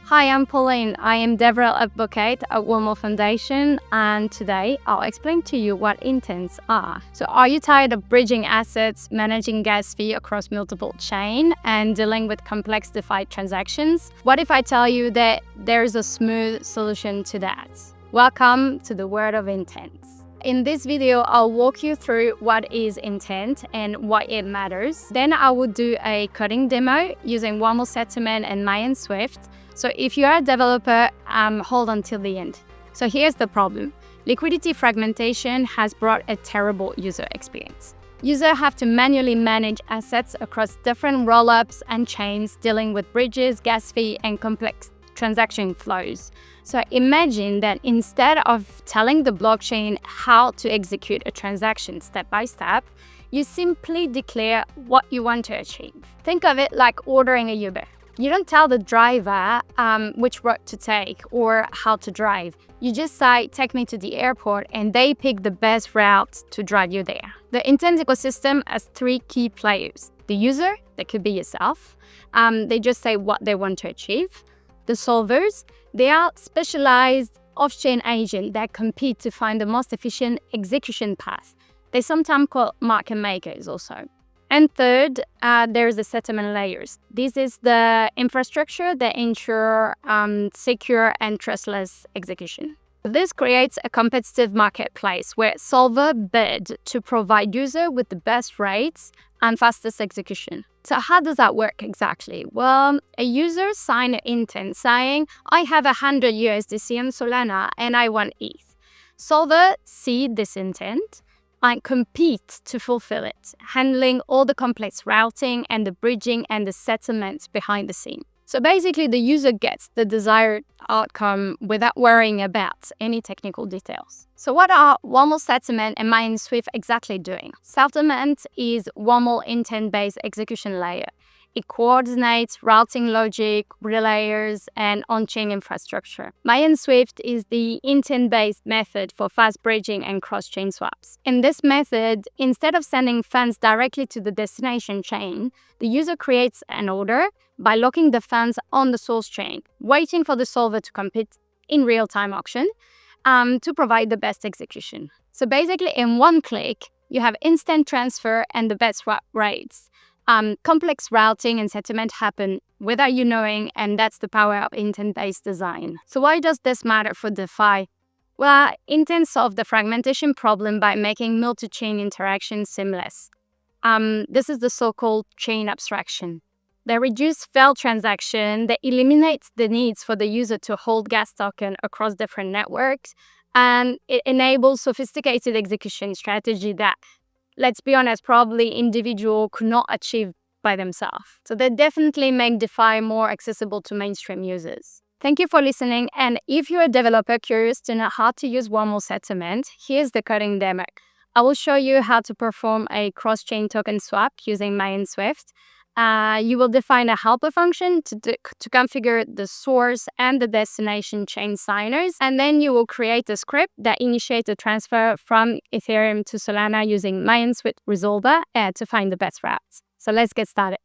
Hi, I'm Pauline. I am DevRel Advocate at Wormhole Foundation, and today I'll explain to you what intents are. So are you tired of bridging assets, managing gas fee across multiple chains, and dealing with complex DeFi transactions? What if I tell you that there's a smooth solution to that? Welcome to the world of intents. In this video, I'll walk you through what is intent and why it matters. Then I will do a coding demo using Wormhole Settlement and Mayan Swift. So if you are a developer, hold on till the end. So here's the problem. Liquidity fragmentation has brought a terrible user experience. Users have to manually manage assets across different rollups and chains, dealing with bridges, gas fee, and complex transaction flows. So imagine that instead of telling the blockchain how to execute a transaction step by step, you simply declare what you want to achieve. Think of it like ordering a Uber. You don't tell the driver which route to take or how to drive. You just say, take me to the airport, and they pick the best route to drive you there. The intent ecosystem has three key players. The user, that could be yourself. They just say what they want to achieve. The solvers, they are specialized off-chain agents that compete to find the most efficient execution path. They sometimes call market makers also. And third, there's the settlement layers. This is the infrastructure that ensure secure and trustless execution. This creates a competitive marketplace where solvers bid to provide users with the best rates and fastest execution. So how does that work exactly? Well, a user signs an intent saying, I have 100 USDC on Solana and I want ETH. Solver see this intent and compete to fulfill it, handling all the complex routing and the bridging and the settlements behind the scene. So basically, the user gets the desired outcome without worrying about any technical details. So what are Wormhole Settlement and Mayan Swift exactly doing? Settlement is Wormhole intent-based execution layer. It coordinates routing logic, relayers, and on-chain infrastructure. Mayan Swift is the intent-based method for fast bridging and cross-chain swaps. In this method, instead of sending funds directly to the destination chain, the user creates an order by locking the funds on the source chain, waiting for the solver to compete in real-time auction to provide the best execution. So basically, in one click, you have instant transfer and the best swap rates. Complex routing and settlement happen without you knowing, and that's the power of intent-based design. So why does this matter for DeFi? Well, intent solves the fragmentation problem by making multi-chain interactions seamless. This is the so-called chain abstraction. They reduce failed transaction, that eliminates the needs for the user to hold gas token across different networks, and it enables sophisticated execution strategy that, let's be honest, probably individual could not achieve by themselves. So they definitely make DeFi more accessible to mainstream users. Thank you for listening, and if you're a developer curious to know how to use Wormhole Settlement, here's the coding demo. I will show you how to perform a cross-chain token swap using Mayan Swift. You will define a helper function to configure the source and the destination chain signers, and then you will create a script that initiates a transfer from Ethereum to Solana using Mayan Swift Resolver to find the best routes. So let's get started.